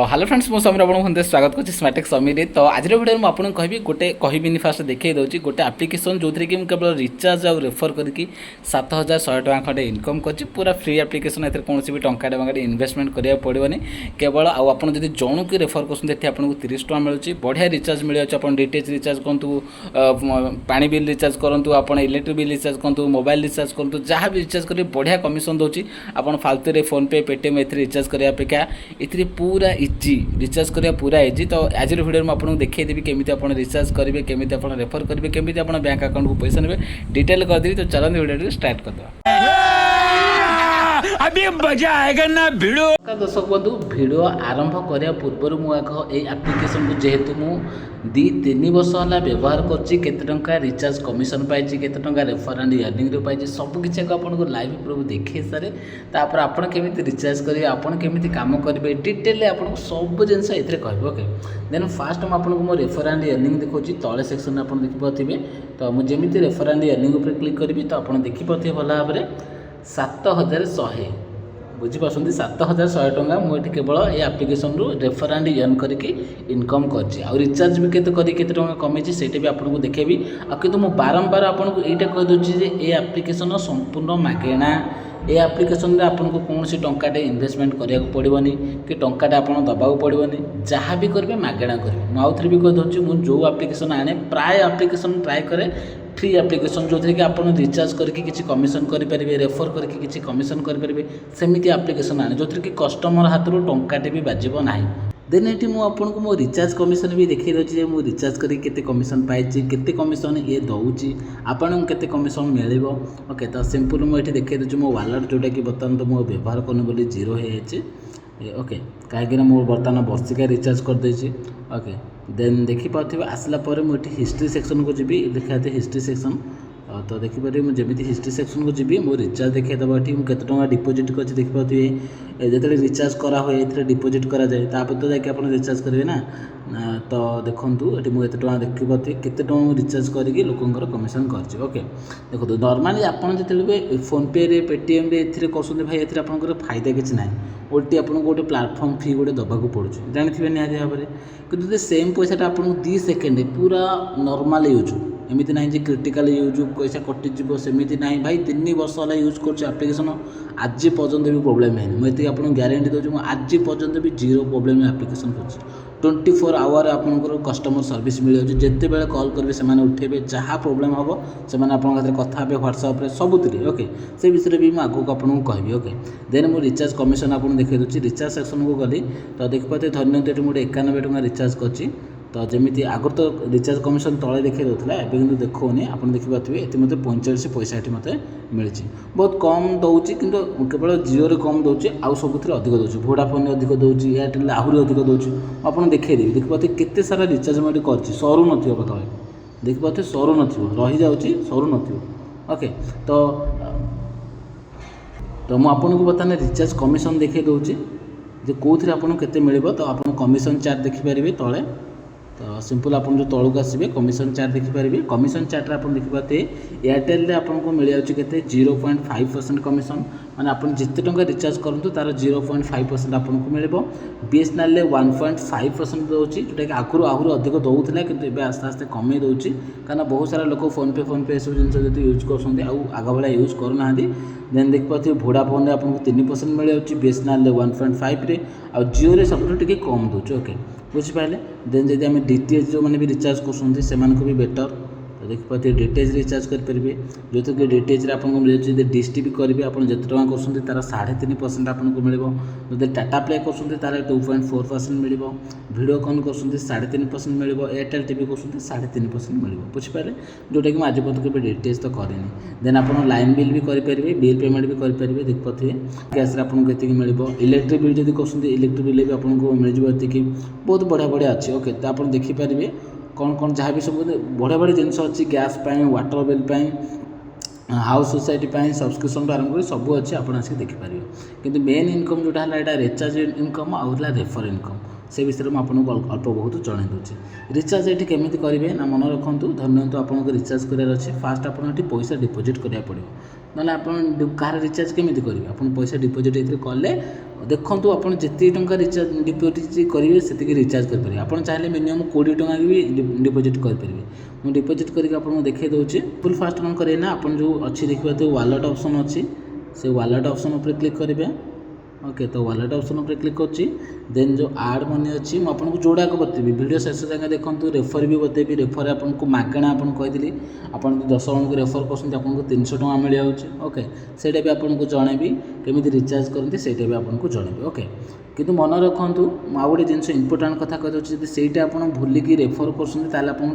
Hello friends मु समीर आपको स्वागत कर स्मार्टेक समीर। तो आज भिडियो में आपको कहबी गोटे कहबिनी फास्ट देखई दूसरी गोटे आप्लिकेसन जो थी कि केवल रिचार्ज आउ रेफर करके 7,100 टका खंडे इनकम कर पूरा फ्री आप्लिकेसन। कौन भी टंका इन्वेस्टमेंट करा पड़ोनी केवल आप जन की रेफर कर आपको 30 टका मिलूँ। बढ़िया रिचार्ज मिल जाए। आप डीटीएच रिचार्ज करूँ, पानी बिल रिचार्ज करूँ, आप इलेक्ट्रिक बिल रिचार्ज करूँ, मोबाइल रिचार्ज करूँ, जहाँ भी रिचार्ज करेंगे बढ़िया कमिशन दूसरी। आप फालतू फोन पे पेटीएम ए रिचार्ज करने अपेक्षा ये पूरा इजी रिचार्ज करा पूरा इजी। तो आज वीडियो में आपको देखिए केमी आप रिचार्ज करेंगे, केमी आप रेफर करेंगे, केमी आप बैंक अकाउंट को पैसा ने डिटेल करदेवी। तो चलते वीडियो स्टार्ट करदे। अभी मजा आएगा ना भिड़ो। दर्शक बंधु भिड आरंभ करने पूर्व मुझे आप्लिकेसन को जेहेतु मु 2-3 वर्ष है व्यवहार कर रिचार्ज कमिशन पाई, केते रेफर एंड अर्निंग पाई, सबकि आपको लाइव प्रूफ देखे सारे। तापर आपड़ केमी रिचार्ज करेंगे, आपड़ केमी काम करेंगे, डिटेल आपको सब जिन कह ओके। देन फास्ट मुझे मो रेफर एंड अर्निंग देखिए तले सेक्शन आप देखिपे। तो मुझे रेफर एंड अर्निंग उपर क्लिक करी तो आप देखिपे भल भाव 7,100 बुझीपार 7,100 टका मुझे केवल ये आप्लिकेसन रू रेफर एंड अर्न करके इनकम कर रिचार्ज भी केते टका कमी से भी आपको देखेबी। किंतु मुझे बारंबार आपको यहाँ कहीदे ये आप्लिकेसन संपूर्ण मागेणा। ये आप्लिकेसन आपको कौन टंकाटे इन्वेस्टमेंट कराया पड़ोनी कि टंकाटा आप दबाक पड़ोनी, जहाँ भी करेंगे मागेणा करेंगे। मुझे भी कहीदे मुझे जो आप्लिकेसन आने प्राय आप्लिकेसन ट्राए करे फ्री आप्लिकेसन जो थी कि आप रिचार्ज करके किसी कमिशन करेंगे, रेफर करके किसी कमिशन करेंगे, सेमती आप्लिकेसन आने जो थी कि कस्टमर हाथ टंकाटे भी बाजिब ना। देन ये मुझे मो रिचार्ज कमिशन भी देखी दूसरी मुझे रिचार्ज करके कमिशन पाई, केते कमिशन ये दूसरी, आपको केते कमिशन मिल। ओके तो सिंपल मुझे देखी दूसरी मो वालेट जोटा कि बर्तमान तो मुझे व्यवहार करनी बोली 0 हो ओके कहीं मुझे बर्तमान वर्षिका रिचार्ज करदे। ओके देन देखिपे आसला मुझे हिस्ट्री सेक्शन को जी देखा हिस्ट्री सेक्शन। तो देखिए मुझे हिस्ट्री सेक्शन को जी मो रिचार्ज देखीदेव ये मुझे डिपोजिट कर देखिए जो रिचार्ज करा हुए ये डिपोजिट करा जाए तापर तो जाके आप रिचार्ज करेंगे ना। तो देखूँ ये मुझे देखिए केते रिचार्ज करके लोकंर कमिशन कर ओके। देखो नॉर्मली आपड़ जो फोन पे रे पेटीएम रे कर भाई ये आपंकर फायदा किसी ना ओल्टी आपको गोटे प्लाटफर्म फी गोटे दबाक पड़े जानते निहती भाव में। कि सेम पैसा आपको 2 सेकेंड पूरा नॉर्मल यूज एमती ना क्रिटिकल यूज पैसा कटिज सेमती ना भाई 3 वर्ष है यूज कर आप्लिकेसन आज पर्यंत भी प्रोब्लेम है। मुझे आपको ग्यारंटी दूसरी आज पर्यंत भी 0 प्रोब्लेम आप्लिकेसन कर 24 आवर आपंकर कस्टमर सर्विस मिल जाए। जिते बड़े कॉल करेंगे से उठेबे, जहाँ प्रोब्लेम हम से कथा हे व्हाट्सएप सबुति ओके से विषय भी मुझे आगे आपको कहबी। ओके देन मुझे रिचार्ज कमिशन आपको देखिए दूसरी रिचार्ज सेक्शन को गली तो देखिए धन्यवाद ये मुझे 91 टका रिचार्ज कर। तो जमी आगर तो रिचार्ज कमिशन तले देखिए दूसरा एवं कि देखोनी आप देखिपे ये मतलब 45 पैसा ये मतलब मिली बहुत कम दूसरी कि केवल जिओ कम दूसरी आउ सब अधिक दूसरी वोडाफोन अधिक दूसरी एयरटेल आहरी अधिक दूसरी आपको देखिए देखिए केते सारा रिचार्ज मुझे कर सरू न पता देखिए सरू न रही जाऊँगी सरू न। ओके तो मुझे बर्तमान रिचार्ज कमिशन देखिए दूसरी जो कौन आपको केते मिल। तो आप कमिशन चार्ज देखिपारे तले तो सिंपल आप जो तौक आसवे कमिशन चार्ज देखिपारे। कमिशन चार्ज आप देखिए एयरटेल आपको मिल जाए 0.5% कमिशन माने आप जिते टंका रिचार्ज करूँ तार 0.5% आपको मिल। बीएसएनएल 1.5% दूसरी जोटा कि आगुरी आहरी अधिक दूसरा कि आस्ते आस्ते कमे दूसरी कहीं बहुत सारा लोग फोन पे सब जिन यूज कर आग भाया यूज करना। देन देखिए वोडाफोन आपको 3% मिल जाए, बीएसएनएल 1.5 आ जिओ सब कम दूसरे। ओके बुझिपारे। देन जब आम डीटीएच जो मैंने भी रिचार्ज कर भी बेटर तो देखिए डीटीएच रिचार्ज करेंगे जो थी कि डीटीएच आपको मिल जाए। डिश टी करेंगे आप जो टका कर तार 3.5% आपको मिल। जो टाटा प्ले कर तार 2.4% मिल। वीडियोकॉन कर 3.5% मिल। एयरटेल टीवी कर 3.5% मिल बुझिपारे जोटा कि आज पर्यटन के डीटीएच तो करेनि। देन आप लाइन बिल भी करेंगे, बिल पेमेंट भी करेंगे देखिए गैस आपको ये मिल। इलेक्ट्रिक बिल जब कर इलेक्ट्रिक बिल भी आपको मिल ये बहुत बढ़िया बढ़िया अच्छे। ओके तो आप देखिपारे कौन कौन जहाँ भी सब बढ़िया बढ़िया जिन अच्छी gas water bill house society subscription आरंभ कर सब अच्छे आप देखिपारे। किंतु मेन इनकम जोटा है यहाँ रिचार्ज इनकम आउला रेफर इनकम से विषय में आपको अल्प बहुत जन दूसरी। रिचार्ज ये केमी करेंगे ना मन रखु धन्यवाद आपको रिचार्ज करार अच्छे फास्ट आपको पैसा डिपोजिट कराया पड़ो ना आप कह रिचार्ज केमी करेंगे आप पैसा डिपोजिट ये कले ଦେଖନ୍ତୁ ଆପଣ ଯେତିକି ଟଙ୍କା ରିଚାର୍ଜ ଡିପୋଜିଟ୍ କରିବେ ସେତିକି ରିଚାର୍ଜ କରିପାରିବେ। ଆପଣ ଚାହିଁଲେ ମିନିମମ୍ 20 ଟଙ୍କା ବି ଡିପୋଜିଟ୍ କରିପାରିବେ। ମୁଁ ଡିପୋଜିଟ୍ କରିକି ଆପଣଙ୍କୁ ଦେଖାଇ ଦେଉଛି। ଫୁଲ୍ ଫାଷ୍ଟ କ'ଣ କରିବେ ନା ଆପଣ ଯେଉଁ ଅଛି ଦେଖିପାରୁଥିବେ ୱାଲେଟ୍ ଅପସନ୍ ଅଛି, ସେ ୱାଲେଟ୍ ଅପସନ୍ ଉପରେ କ୍ଲିକ୍ କରିବେ। ओके तो वालेट ऑप्शन पर क्लिक करछि देन जो आड मनी अच्छी मुझे आपको जोड़ा बतेबी वीडियो शेष जाए देखो रेफर भी बतेबी रेफर आपको मागणा आपको कही आप 10 जन को रेफर कर 300 टका मिल जाऊँगी ओके से आपको जनइबी केमी रिचार्ज करते से आपको जनइबी ओके किंतु मन रखु आउ गोटे जिन इंपोर्टाट कथा कही सहीटा आप भूलिक रेफर कर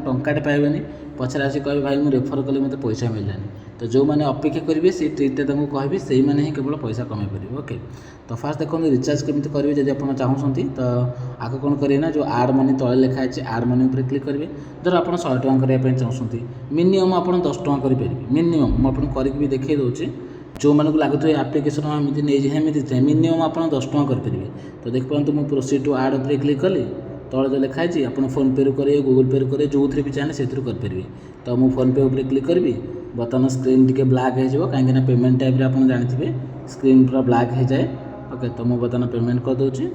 टंकाटे पाइबे पचर आसी कहे भाई मुझे रेफर कली मत पैसा मिलानी तो जो मैंने अपेक्षा करेंगे से ट्रिकटा कहबी से मैंने ही केवल पैसा कमे पारे ओके तो फास्ट देखो रिचार्ज केमी करेंगे जब आप चाहते तो आगे कौन करेंगे ना जो आड मनी तले लिखा है आड मनी उपर क्लिक करेंगे धर आप 100 टଙ୍କା करने चाहते मिनिमम आप 10 टଙ୍କା करेंगे मिनिमम मुझे करके देखिए दूसरे जो मानक लगुए आप्लिकेसन एमती नहीं मिनिमम आप 10 टଙ୍କା करेंगे तो देख पाते मुझे प्रोसीड टू आड उपर क्लिक कली तले जो लिखाई आप फोन पे करेंगे गूगल पे करेंगे जो थे भी चाहे से करेंगे तो मुझे फोन पे उपर क्लिक करी बर्तमान स्क्रीन टी ब्लैक हो कहीं पेमेंट टाइप आप जानते स्क्रीन पूरा ब्लैक हो जाए ओके तो मुझे बर्तमान पेमेंट करदे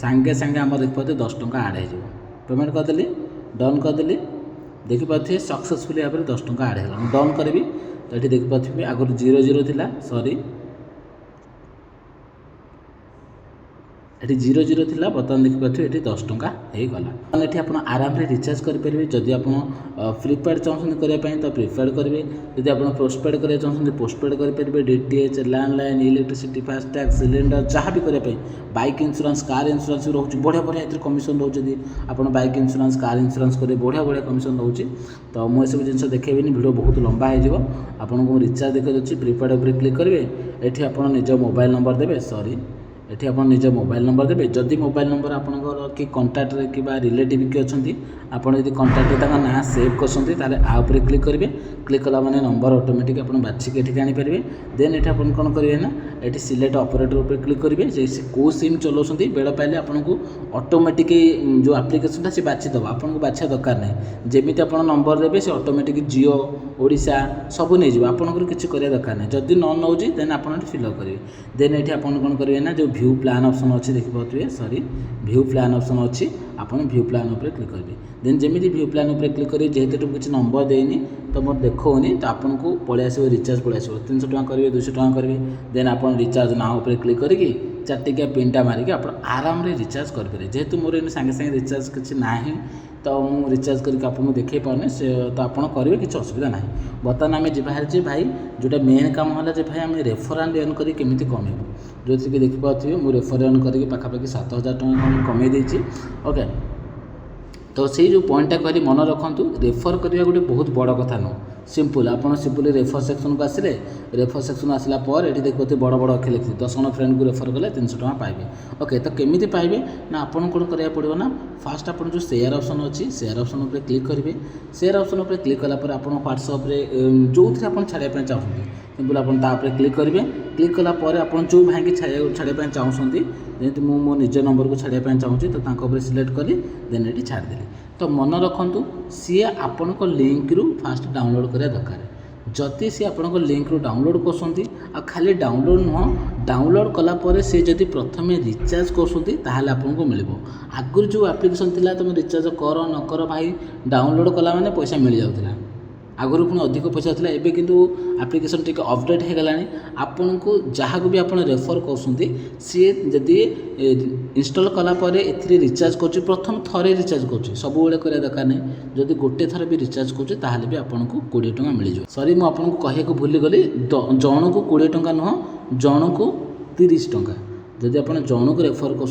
सांगे सांगे आम देख पाते 10 टଙ୍କା आड हो पेमेंट करदेली डन करदेली देखिपे सक्सेसफुली भाव 10 टଙ୍କା आड है डन करी तो ये देखिपे आगुरी 00 थी सॉरी ये 00 थी बर्तमान देखिपे ये 10 टଙ୍କା होगा ये आप आराम से रिचार्ज करेंगे जदि आप प्रीपेड चाहते करने तो प्रीपेड करेंगे जदि आप पोस्टपेड करना चाहते पोस्टपेड करेंगे DTH landline electricity FASTag cylinder जहाँ भी करने बाइक इंश्योरेंस कार इंश्योरेंस भी रोचे बढ़िया बढ़िया ये कमिशन रोचे जदि आप बाइक इंश्योरेंस कार इंश्योरेंस करेंगे बढ़िया बढ़िया कमिशन रोचे तो मुझे सब जिन देखेबी वीडियो बहुत लंबा हो आपको रिचार्ज देखिए प्रीपेड उपर क्लिक करेंगे ये आप निज मोबाइल नंबर देवे सॉरी ये आप निज मोबाइल नंबर देवे जदि मोबाइल नंबर आपंकर कि कंटाक्ट कि रिलेटिव किए अच्छी आपड़ यदि कंटाक्ट ना सेव करते आउे क्लिक करेंगे क्लिक कला मैंने नंबर ऑटोमेटिक आप बाछिक ये आनीपारे देन ये आप कौन करेंगे ना ये सिलेक्ट ऑपरेटर उपर क्लिक करेंगे कौ सिम चलाऊँ बेड़ पाइले आपको ऑटोमेटिक जो आप्लिकेसन से बाछीदेव आपको बाछा दरकार नहीं जमी आप नंबर देवे से ऑटोमेटिक जियो ओडिशा सब नहीं आपंकर किसी करा दरकार नहीं जदि न नौ देन आप फिलअप करेंगे देन ये आप कौन करेंगे ना जो व्यू प्लान ऑप्शन अच्छी देखिए सॉरी व्यू प्लान ऑप्शन अच्छी आप व्यू प्लान उपर क्लिक करेंगे देन जमी व्यू प्लान उपर क्लिक करेंगे जेहेतु किसी नंबर देनी तो मोर देखनी तो आपको पलि आस रिचार्ज पलि आस 300 टଙ୍କା करेंगे 200 टଙ୍କା करेंगे देन आप रिचार्ज ना उपर क्लिक करके 4 टिकिया पिनटा मारिक आप आराम से रिचार्ज करेंगे जेहेतु मोर सागे सागे रिचार्ज किसी ना तो मुझे रिचार्ज करके आपको देखे पाने से तो आप करेंगे किसी असुविधा ना बर्तमान आम जी भाई जोटा मेन काम है भाई आम रेफराल अर्न कर केमी कमेबू जो कि देखिपे मुझे रेफर अर्न करके पाखापाखि 7000 टଙ୍କା कमे देती ओके तो से जो पॉइंटा कहली मन रखु रेफर करने गोटे बहुत बड़ कथा नुह सिंपल आप सिंपल रेफर सेक्शन को आसिले रेफर सेक्शन आसला पर ये देखते बड़ बड़ अक्षर लिखी 10 जन फ्रेंड को रेफर कले 300 टଙ୍କା पाइबे ओके तो केमी पाइबे ना आपन कौन करा पड़ो ना फास्ट आप जो शेयर ऑप्शन अच्छी शेयर ऑप्शन उपर क्लिक करेंगे शेयर ऑप्शन उपर क्लिक कलापर आप व्हाट्सएप जो थे आप छाड़ापी चाहते सिंपल आप क्लिक करेंगे क्लिक कलापर आप जो भाई की छाड़ापी चाहते जमी मो मो निज नंबर को छाड़ापी चाहूँगी तो सिलेक्ट कली देन ये छाड़देली तो मन रखु सी आपण लिंक रु फास्ट डाउनलोड करा दरकार जदि सी आपण लिंक रु डाउनलोड कर खाली डाउनलोड नुह डाउनलोड कलापर से जदि प्रथम रिचार्ज कर आपको मिल आगुरी जो आप्लिकेसन थी तुम रिचार्ज कर न कर भाई डाउनलोड कला मैंने पैसा मिल जाऊला आगुरी पुणी अधिक पैसा था एवं किंतु आप्लिकेसन टी अपडेट हो गला आपन को जहाँ को भी आप रेफर कर सी जदि इंस्टॉल कलापर ए रिचार्ज कर प्रथम थरे रिचार्ज कर सब कर दरकार नहीं जदि गोटे थर भी रिचार्ज कर भी आपको 20 टଙ୍କା मिल जाए सॉरी मुझे कहूँ भूली गली जन को 20 टଙ୍କା नुह जन को 30 टଙ୍କା जदि आप जन को रेफर करको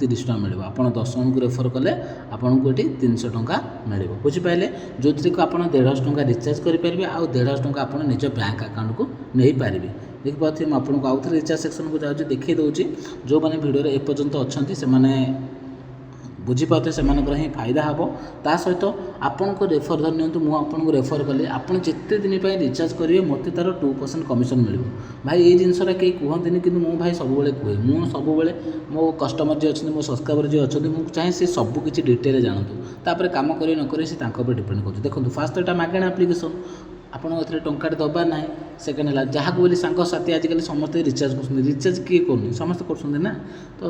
30 टଙ୍କା मिले आप 10 जन को रेफर कले आपको ये 300 टଙ୍କା मिले बुझिपारे जो थी आप 150 टଙ୍କା रिचार्ज करेंगे आउ 150 टଙ୍କା आप निज बैंक अकाउंट को नहीं पारे देखिए मुझे आपको आउ थे रिचार्ज सेक्शन को जाऊँगी देखिए दूसरी जो मैंने भिडियो एपर्यंत अच्छा से बुझीपाते से ही फायदा हे ता सहित आपण को रेफर धर नि मुझे आपको रेफर कली आपड़ जिते दिन पर रिचार्ज करेंगे मत तार 2% कमिशन मिल भाई ये जिनसा कहीं कहते कि मुझे भाई सब कहे मुझे सब मो कस्टमर जी अच्छे मो सब्सक्राइबर जी अच्छे मुझे चाहे से सब किसी डिटेल जानतु तापर कम करें न करें से डिपेंड कर देखो फास्ट यहाँ मागणा आप्लिकेसन ଆପଣଙ୍କ ଏଥିରେ ଟଙ୍କାଟେ ଦେବାର ନାହିଁ। ସେକେଣ୍ଡ ହେଲା ଯାହାକୁ ବୋଲି ସାଙ୍ଗସାଥି ଆଜିକାଲି ସମସ୍ତେ ରିଚାର୍ଜ କରୁଛନ୍ତି, ରିଚାର୍ଜ କିଏ କରୁନି, ସମସ୍ତେ କରୁଛନ୍ତି ନା, ତ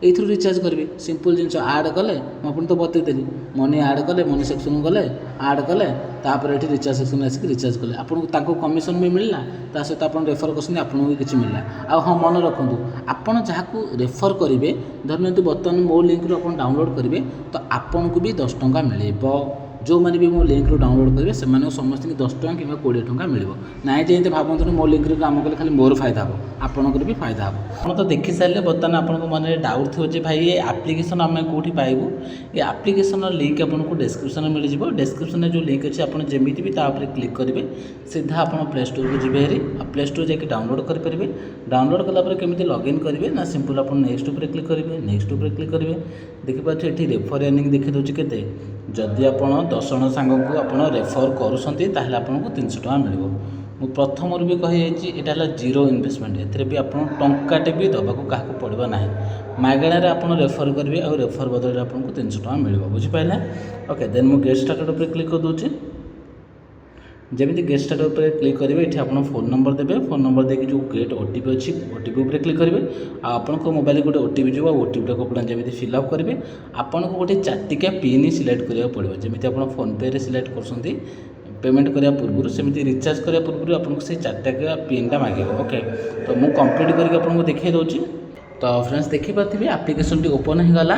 ଏଇଥିରୁ ରିଚାର୍ଜ କରିବେ। ସିମ୍ପଲ୍ ଜିନିଷ ଆଡ଼୍ କଲେ, ମୁଁ ଆପଣଙ୍କୁ ତ ବତେଇଦେଲି, ମନି ଆଡ଼୍ କଲେ, ମନି ସେକ୍ସନକୁ ଗଲେ ଆଡ଼୍ କଲେ, ତାପରେ ଏଠି ରିଚାର୍ଜ ସେକ୍ସନ୍ ଆସିକି ରିଚାର୍ଜ କଲେ, ଆପଣଙ୍କୁ ତାଙ୍କୁ କମିଶନ୍ ବି ମିଳିଲା, ତା ସହିତ ଆପଣ ରେଫର୍ କରୁଛନ୍ତି ଆପଣଙ୍କୁ ବି କିଛି ମିଳିଲା। ଆଉ ହଁ ମନେ ରଖନ୍ତୁ, ଆପଣ ଯାହାକୁ ରେଫର୍ କରିବେ, ଧରିନିଅନ୍ତୁ ବର୍ତ୍ତମାନ ମୋ ଲିଙ୍କରୁ ଆପଣ ଡାଉନଲୋଡ଼୍ କରିବେ ତ ଆପଣଙ୍କୁ ବି 10 ଟଙ୍କା ମିଳିବ। ଯେଉଁମାନେ ବି ମୋ ଲିଙ୍କରୁ ଡାଉନଲୋଡ଼୍ କରିବେ ସେମାନଙ୍କୁ ସମସ୍ତଙ୍କୁ 10 ଟଙ୍କା କିମ୍ବା 20 ଟଙ୍କା ମିଳିବ। ନାଇଁ ଯେ ଏମିତି ଭାବନ୍ତୁନି ମୋ ଲିଙ୍କରୁ କାମ କଲେ ଖାଲି ମୋର ଫାଇଦା ହେବ, ଆପଣଙ୍କର ବି ଫାଇଦା ହେବ। ଆପଣ ତ ଦେଖିସାରିଲେ, ବର୍ତ୍ତମାନ ଆପଣଙ୍କ ମନରେ ଡାଉଟ୍ ଥିବ ଯେ ଭାଇ ଏ ଆପ୍ଲିକେସନ୍ ଆମେ କେଉଁଠି ପାଇବୁ। ଏ ଆପ୍ଲିକେସନ୍ର ଲିଙ୍କ୍ ଆପଣଙ୍କୁ ଡେସ୍କ୍ରିପ୍ସନ୍ରେ ମିଳିଯିବ। ଡେସ୍କ୍ରିପ୍ସନ୍ରେ ଯେଉଁ ଲିଙ୍କ୍ ଅଛି ଆପଣ ଯେମିତି ବି ତା ଉପରେ କ୍ଲିକ୍ କରିବେ, ସିଧା ଆପଣ ପ୍ଲେ ଷ୍ଟୋରକୁ ଯିବେ ହେରି, ଆଉ ପ୍ଲେ ଷ୍ଟୋର ଯାଇକି ଡାଉନଲୋଡ଼୍ କରିପାରିବେ। ଡାଉନଲୋଡ଼୍ କଲା ପରେ କେମିତି ଲଗ୍ଇନ୍ କରିବେ ନା, ସିମ୍ପଲ୍ ଆପଣ ନେକ୍ସଟ ଉପରେ କ୍ଲିକ୍ କରିବେ, ନେକ୍ସଟ ଉପରେ କ୍ଲିକ୍ କରିବେ। ଦେଖିପାରୁଥିବେ ଏଠି ରେଫର୍ ଏର୍ନିଂ ଦେଖିଦେଉଛି କେତେ, ଯଦି ଆପଣ 10 ଜଣ ସାଙ୍ଗକୁ ଆପଣ ରେଫର୍ କରୁଛନ୍ତି ତାହେଲେ ଆପଣଙ୍କୁ 300 ଟଙ୍କା ମିଳିବ। ମୁଁ ପ୍ରଥମରୁ ବି କହିଯାଇଛି ଏଇଟା ହେଲା ଜିରୋ ଇନଭେଷ୍ଟମେଣ୍ଟ, ଏଥିରେ ବି ଆପଣ ଟଙ୍କାଟେ ବି ଦେବାକୁ କାହାକୁ ପଡ଼ିବ ନାହିଁ। ମାଗଣାରେ ଆପଣ ରେଫର୍ କରିବେ ଆଉ ରେଫର୍ ବଦଳରେ ଆପଣଙ୍କୁ 300 ଟଙ୍କା ମିଳିବ, ବୁଝିପାରିଲେ। ଓକେ, ଦେନ୍ ମୁଁ ଗେଟ୍ ଷ୍ଟାର୍ଟେଡ୍ ଉପରେ କ୍ଲିକ୍ କରିଦେଉଛି। ଯେମିତି ଗେଟ୍ ଷ୍ଟାର୍ଟେଡ୍ ଉପରେ କ୍ଲିକ୍ କରିବେ, ଏଠି ଆପଣ ଫୋନ୍ ନମ୍ବର ଦେବେ, ଫୋନ୍ ନମ୍ବର ଦେଇକି ଯେଉଁ ଗେଟ୍ OTP ଅଛି, OTP ଉପରେ କ୍ଲିକ୍ କରିବେ। ଆଉ ଆପଣଙ୍କ ମୋବାଇଲରେ ଗୋଟେ OTP ଯିବ, ଆଉ OTPଟାକୁ ଆପଣ ଯେମିତି ଫିଲ୍ଅପ୍ କରିବେ, ଆପଣଙ୍କୁ ଗୋଟେ 4ଟିକିଆ ପିନ୍ ସିଲେକ୍ଟ କରିବାକୁ ପଡ଼ିବ। ଯେମିତି ଆପଣ ଫୋନ୍ପେରେ ସିଲେକ୍ଟ କରୁଛନ୍ତି ପେମେଣ୍ଟ କରିବା ପୂର୍ବରୁ, ସେମିତି ରିଚାର୍ଜ କରିବା ପୂର୍ବରୁ ଆପଣଙ୍କୁ ସେଇ 4ଟିକିଆ ପିନ୍ଟା ମାଗିବ। ଓକେ, ତ ମୁଁ କମ୍ପ୍ଲିଟ୍ କରିକି ଆପଣଙ୍କୁ ଦେଖାଇ ଦେଉଛି। ତ ଫ୍ରେଣ୍ଡସ୍ ଦେଖିପାରୁଥିବେ ଆପ୍ଲିକେସନ୍ଟି ଓପନ୍ ହୋଇଗଲା।